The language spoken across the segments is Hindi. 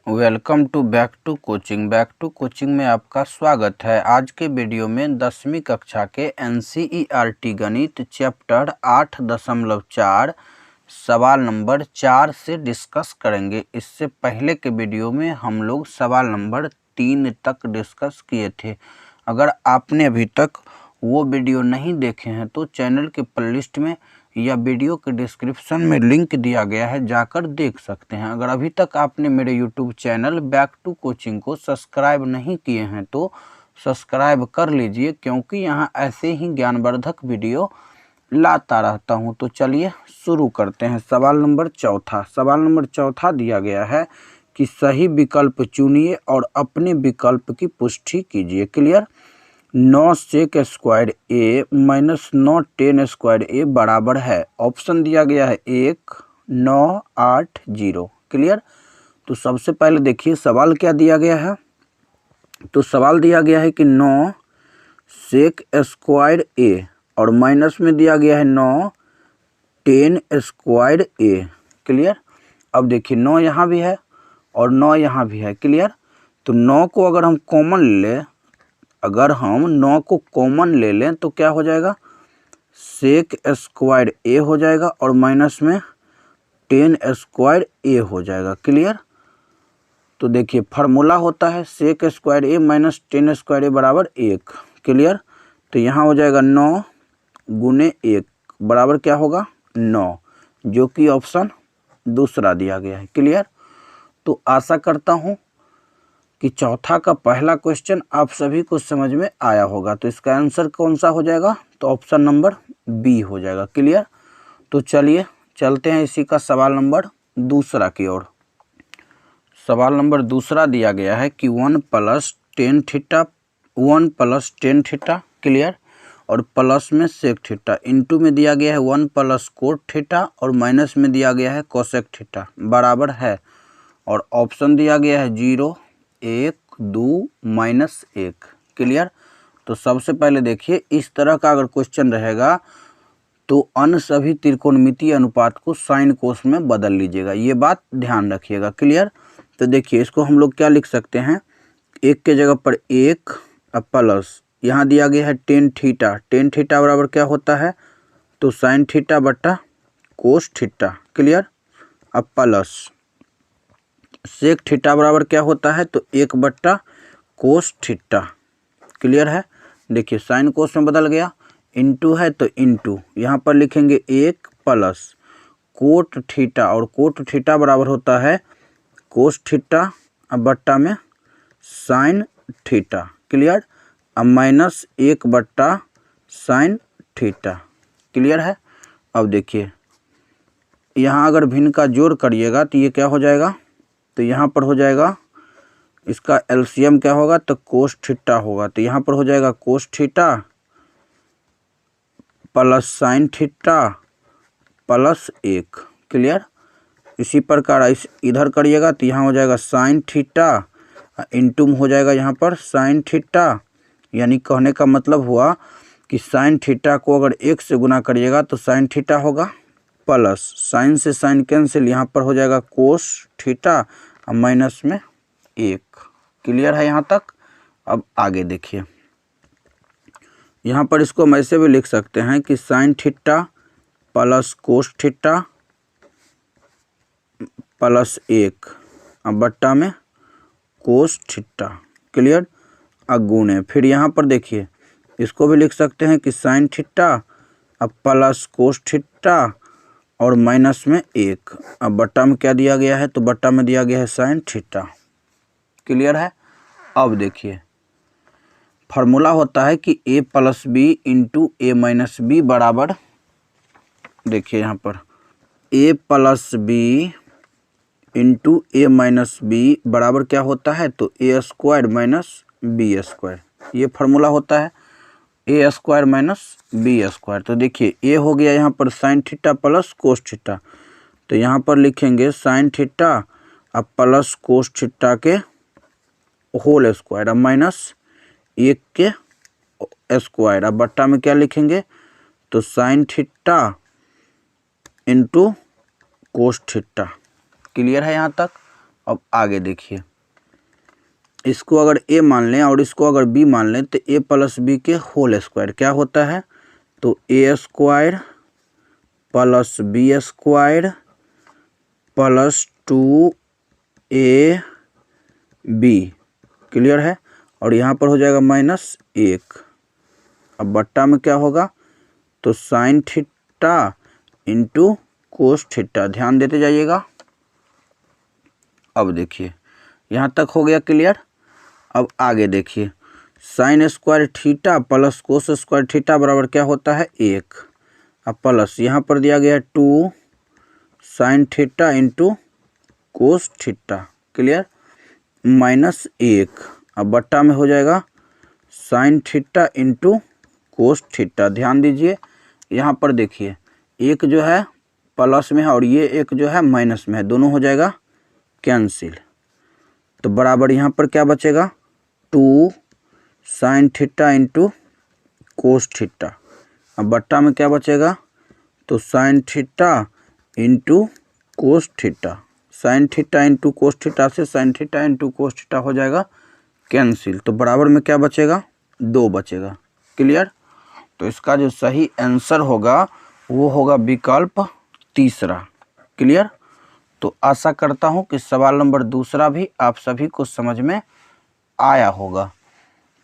Welcome to back to coaching में आपका स्वागत है। आज के वीडियो में 10वीं कक्षा के NCERT गणित चैप्टर 8.4 सवाल नंबर 4 से डिस्कस करेंगे। इससे पहले के वीडियो में हम लोग सवाल नंबर 3 तक डिस्कस किए थे। अगर आपने अभी तक वो वीडियो नहीं देखे हैं तो चैनल के प्लेलिस्ट में या वीडियो के डिस्क्रिप्शन में लिंक दिया गया है, जाकर देख सकते हैं। अगर अभी तक आपने मेरे YouTube channel back to coaching को सब्सक्राइब नहीं किए हैं तो सब्सक्राइब कर लीजिए, क्योंकि यहाँ ऐसे ही ज्ञानवर्धक वीडियो लाता रहता हूँ। तो चलिए शुरू करते हैं। सवाल नंबर चौथा दिया गया है कि सही विकल्प चुनिए और अपने विकल्प की पुष्टि कीजिए। क्लियर। 9 सेक स्क्वायर ए माइनस 9 10 स्क्वायर ए बराबर है। ऑप्शन दिया गया है 1 9 8 0। क्लियर। तो सबसे पहले देखिए सवाल क्या दिया गया है। तो सवाल दिया गया है कि 9 सेक स्क्वायर ए और माइनस में दिया गया है 9 10 स्क्वायर ए। क्लियर। अब देखिए 9 यहाँ भी है और 9 यहाँ भी है। क्लियर। तो 9 को अगर हम कॉमन ले लें तो क्या हो जाएगा, सेक स्क्वायर ए हो जाएगा और माइनस में 10 स्क्वायर ए हो जाएगा। क्लियर। तो देखिए फार्मूला होता है सेक स्क्वायर ए माइनस 10 स्क्वायर ए बराबर 1। क्लियर। तो यहाँ हो जाएगा 9 गुने 1 बराबर क्या होगा 9, जो कि ऑप्शन दूसरा दिया गया है। क्लियर। तो आशा करता हूँ कि चौथा का पहला क्वेश्चन आप सभी को समझ में आया होगा। तो इसका आंसर कौन सा हो जाएगा, तो ऑप्शन नंबर बी हो जाएगा। क्लियर। तो चलिए चलते हैं इसी का सवाल नंबर दूसरा की ओर। सवाल नंबर दूसरा दिया गया है कि 1 + tan थीटा। क्लियर। और प्लस में सेक थीटा, इंटू में दिया गया है 1 + कोट थीटा और माइनस में दिया गया है कोसेक थीटा बराबर है। और ऑप्शन दिया गया है 0 1 2 -1। क्लियर। तो सबसे पहले देखिए इस तरह का अगर क्वेश्चन रहेगा तो अन्य सभी त्रिकोणमितीय अनुपात को साइन कोस में बदल लीजिएगा, ये बात ध्यान रखिएगा। क्लियर। तो देखिए इसको हम लोग क्या लिख सकते हैं, 1 के जगह पर 1 प्लस यहाँ दिया गया है टेन थीटा बराबर क्या होता है, तो साइन थीटा बट्टा कोस थीटा। क्लियर। अब प्लस सेक थीटा बराबर क्या होता है, तो 1 बट्टा कोस थीटा। क्लियर है। देखिए साइन कोस में बदल गया, इंटू है तो इंटू यहाँ पर लिखेंगे 1 प्लस कोट थीटा, और कोट थीटा बराबर होता है कोस थीटा अब बट्टा में साइन थीटा। क्लियर। अब माइनस 1 बट्टा साइन थीटा। क्लियर है। अब देखिए यहाँ अगर भिन्न का जोड़ करिएगा तो ये क्या हो जाएगा, तो यहाँ पर हो जाएगा इसका एलसीएम क्या होगा, तो कोस थीटा होगा। तो यहाँ पर हो जाएगा cos theta plus sign theta plus 1। Clear. इसी प्रकार इधर करिएगा तो यहाँ हो जाएगा साइन थीटा इंटू हो जाएगा यहाँ पर साइन थीटा, यानी कहने का मतलब हुआ कि साइन थीटा को अगर 1 से गुना करिएगा तो साइन थीटा होगा, प्लस साइन से साइन कैंसिल, यहाँ पर हो जाएगा कोस थीटा और माइनस में 1। क्लियर है यहाँ तक। अब आगे देखिए यहाँ पर इसको हम ऐसे भी लिख सकते हैं कि sign theta plus cos theta plus 1 अब बट्टा में कोस थीटा। क्लियर। अगुणे फिर यहाँ पर देखिए इसको भी लिख सकते हैं कि साइन थीटा अब प्लस कोस थीटा और माइनस में 1 अब बट्टा में क्या दिया गया है, तो बट्टा में दिया गया है साइन थीटा। क्लियर है। अब देखिए फार्मूला होता है कि a + b into a - b बराबर, देखिए यहाँ पर a + b into a - b बराबर क्या होता है, तो a square minus B square. ये फार्मूला होता है a square minus B square. तो देखिए a हो गया यहाँ पर sine theta plus cos theta, तो यहाँ पर लिखेंगे साइन थीटा अब प्लस कोस थीटा के होल स्क्वायर अब माइनस 1 के स्क्वायर अब बट्टा में क्या लिखेंगे, तो sine theta into cos theta. Clear है यहाँ तक। अब आगे देखिए, इसको अगर a मान लें और इसको अगर b मान लें तो a प्लस बी के होल स्क्वायर क्या होता है, तो a square plus B square plus 2ab, clear है। और यहाँ पर हो जाएगा -1। अब बट्टा में क्या होगा, तो sine theta into cos theta, ध्यान देते जाइएगा। अब देखिए यहाँ तक हो गया क्लियर। अब आगे देखिए, sine square theta plus cos square theta बराबर क्या होता है, 1। अब प्लस यहाँ पर दिया गया है 2 sine theta into cos theta, clear, -1। अब बट्टा में हो जाएगा sign theta into cos theta. ध्यान दीजिए यहाँ पर देखिए, एक जो है प्लस में है और ये एक जो है माइनस में है, दोनों हो जाएगा कैंसिल। तो बराबर यहाँ पर क्या बचेगा, 2 sine theta into cos theta. अब बट्टा में क्या बचेगा, तो sine theta into cos theta. Sine theta into cos theta से sine theta into cos theta हो जाएगा कैंसिल। तो बराबर में क्या बचेगा, 2 बचेगा, क्लियर। तो इसका जो सही आंसर होगा वो होगा विकल्प तीसरा, क्लियर। तो आशा करता हूँ कि सवाल नंबर दूसरा भी आप सभी को समझ में आया होगा।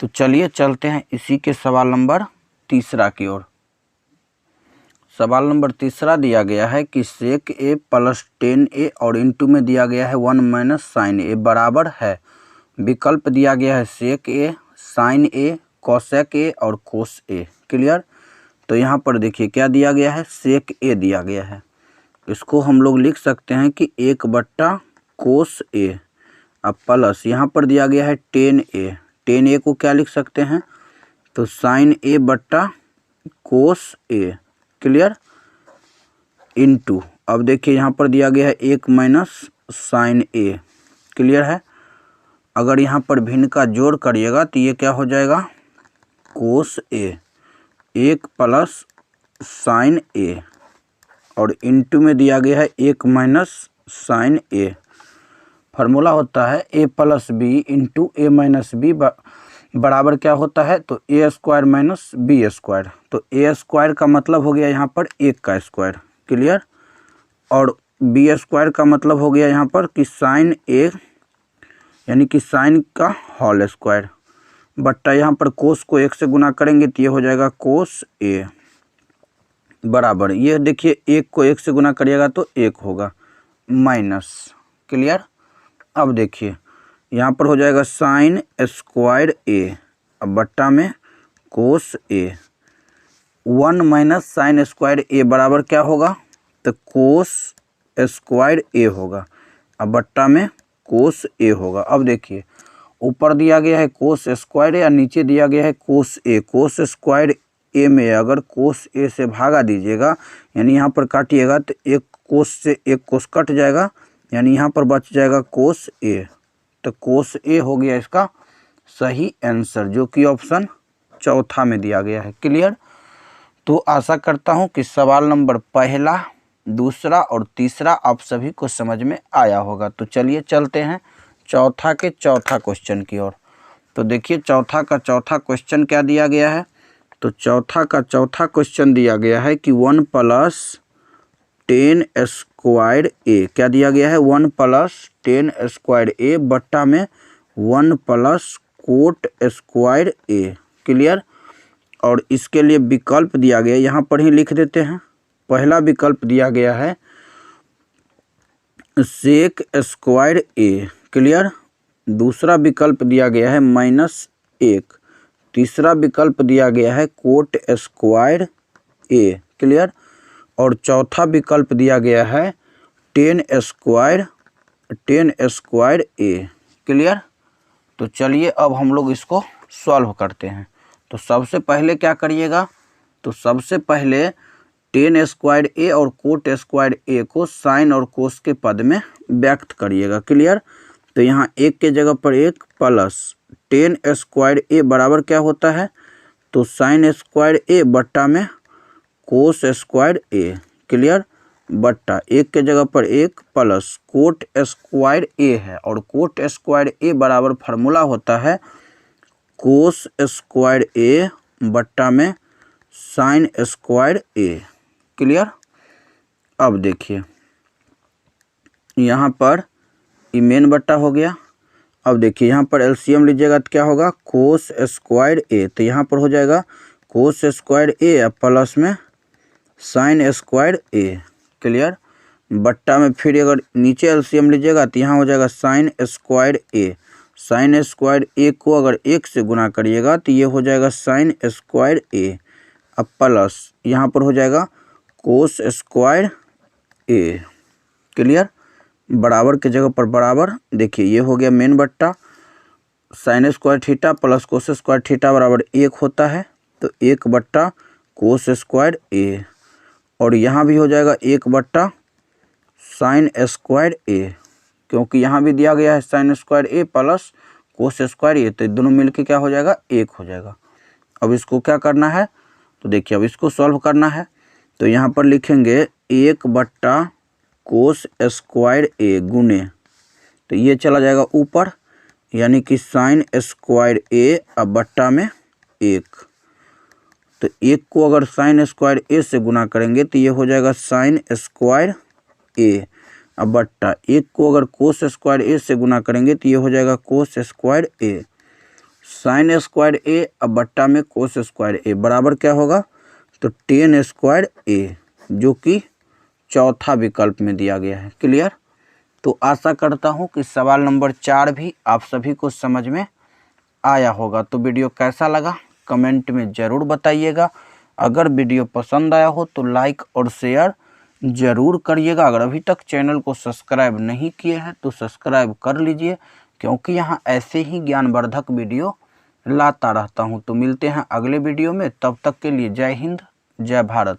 तो चलिए चलते हैं इसी के सवाल नंबर तीसरा की ओर। सवाल नंबर तीसरा दिया गया है कि सेक ए प्लस 10a और इंटू में दिया गया है 1 माइनस साइन ए बराबर है। विकल्प दिया गया है सेक ए, साइन ए, कोसेक ए और कोस ए, क्लियर। तो यहाँ पर देखिए क्या दिया गया है, सेक ए दिया गया है। इसको हम लोग लिख सकते हैं कि 1/, कोस ए। अब प्लस यहाँ पर दिया गया है 10a, 10a को क्या लिख सकते हैं, तो साइन ए बट्टा कोस ए, क्लियर, इनटू। अब देखिए यहाँ पर दिया गया है 1 माइनस साइन ए, क्लियर है। अगर यहाँ पर भिन्न का जोड़ करिएगा तो ये क्या हो जाएगा, कोस ए, 1 प्लस साइन ए और इनटू में दिया गया है 1 माइनस साइन ए। फार्मूला होता है a plus B into A minus B बराबर क्या होता है, तो A square minus B square. तो ए स्क्वायर का मतलब हो गया यहाँ पर 1 का स्क्वायर, क्लियर, और बी स्क्वायर का मतलब हो गया यहाँ पर कि साइन ए यानी कि साइन का होल स्क्वायर बट्टा यहाँ पर कोस को 1 से गुना करेंगे तो ये हो जाएगा कोस ए बराबर, ये देखिए 1 को 1 से गुना करिएगा तो 1 होगा माइनस, क्लियर। अब देखिए यहाँ पर हो जाएगा साइन स्क्वायर ए, अब बट्टा में कोस ए, 1 माइनस साइन स्क्वायर ए बराबर क्या होगा, तो कोस स्क्वायर ए होगा, अब बट्टा में कोस ए होगा। अब देखिए ऊपर दिया गया है कोस स्क्वायर ए और नीचे दिया गया है कोस ए। कोस स्क्वायर ए में अगर कोस ए से भागा दीजिएगा यानी यहाँ पर काटिएगा तो एक कोस से एक कोस कट जाएगा, यानी यहाँ पर बच जाएगा कोस ए। तो कोस ए हो गया इसका सही आंसर, जो कि ऑप्शन चौथा में दिया गया है, क्लियर। तो आशा करता हूँ कि सवाल नंबर पहला, दूसरा और तीसरा आप सभी को समझ में आया होगा। तो चलिए चलते हैं चौथा के चौथा क्वेश्चन की ओर। तो देखिए चौथा का चौथा क्वेश्चन क्या दिया गया है, तो चौथा का चौथा क्वेश्चन दिया गया है कि 1 प्लस 10 स्क्वायर ए, क्या दिया गया है, 1 प्लस 10 स्क्वायर ए बट्टा में 1 प्लस कोट स्क्वायर ए, क्लियर। और इसके लिए विकल्प दिया गया, यहाँ पर ही लिख देते हैं। पहला विकल्प दिया गया है सेक स्क्वायर ए, क्लियर। दूसरा विकल्प दिया गया है -1। तीसरा विकल्प दिया गया है कोट स्क्वायर ए, क्लियर। और चौथा विकल्प दिया गया है 10 स्क्वायर ए, क्लियर। तो चलिए अब हम लोग इसको सॉल्व करते हैं। तो सबसे पहले क्या करिएगा, तो सबसे पहले 10 स्क्वायर ए और कोट स्क्वायर ए को साइन और कोस के पद में व्यक्त करिएगा, क्लियर। तो यहाँ 1 के जगह पर 1 प्लस 10 स्क्वायर ए बराबर क्या होता है, तो साइन स्क्वायर ए बट्टा में कोस स्क्वायर ए, क्लियर। बट्टा एक के जगह पर एक प्लस कोट स्क्वायर ए है, और कोट स्क्वायर ए बराबर फार्मूला होता है कोस स्क्वायर ए बट्टा में साइन स्क्वायर ए। क्लियर। अब देखिए यहाँ पर ये मेन बट्टा हो गया। अब देखिए यहाँ पर एलसीएम लीजिएगा तो क्या होगा, कोस स्क्वायर ए, तो यहाँ पर हो जाएगा कोस स्क्वायर ए प्लस में साइन स्क्वायर ए। क्लियर। बट्टा में फिर अगर नीचे एलसीएम लीजिएगा तो यहाँ हो जाएगा साइन स्क्वायर ए। साइन स्क्वायर ए को अगर 1 से गुना करिएगा तो ये हो जाएगा साइन स्क्वायर ए, अब प्लस यहाँ पर हो जाएगा कोस स्क्वायर ए। क्लियर। बराबर के जगह पर बराबर, देखिए ये हो गया मेन बट्टा, sine square theta plus cos square theta बराबर 1 होता है, तो 1 बट्टा कोस स्क्वायर ए, और यहाँ भी हो जाएगा 1 बट्टा साइन स्क्वायर ए, क्योंकि यहाँ भी दिया गया है साइन स्क्वायर ए प्लस कोस स्क्वायर ए, तो दोनों मिलके क्या हो जाएगा, 1 हो जाएगा। अब इसको क्या करना है, तो देखिए अब इसको सॉल्व करना है, तो यहाँ पर लिखेंगे 1 बट्टा कोस स्क्वायर ए गुने, तो ये चला जाएगा ऊपर, यानी कि साइन स्क्वायर ए अब बट्टा में 1, तो 1 को अगर साइन स्क्वायर ए से गुना करेंगे तो ये हो जाएगा साइन स्क्वायर ए, अब बट्टा 1 को अगर कोस स्क्वायर ए से गुना करेंगे तो ये हो जाएगा कोस स्क्वायर ए, साइन स्क्वायर ए अब बट्टा में कोस स्क्वायर ए बराबर क्या होगा, तो टेन स्क्वायर ए, जो कि चौथा विकल्प में दिया गया है। क्लियर। तो आशा करता हूँ कि सवाल नंबर 4 भी आप सभी को समझ में आया होगा। तो वीडियो कैसा लगा कमेंट में ज़रूर बताइएगा। अगर वीडियो पसंद आया हो तो लाइक और शेयर ज़रूर करिएगा। अगर अभी तक चैनल को सब्सक्राइब नहीं किए हैं तो सब्सक्राइब कर लीजिए, क्योंकि यहाँ ऐसे ही ज्ञानवर्धक वीडियो लाता रहता हूँ। तो मिलते हैं अगले वीडियो में, तब तक के लिए जय हिंद जय भारत।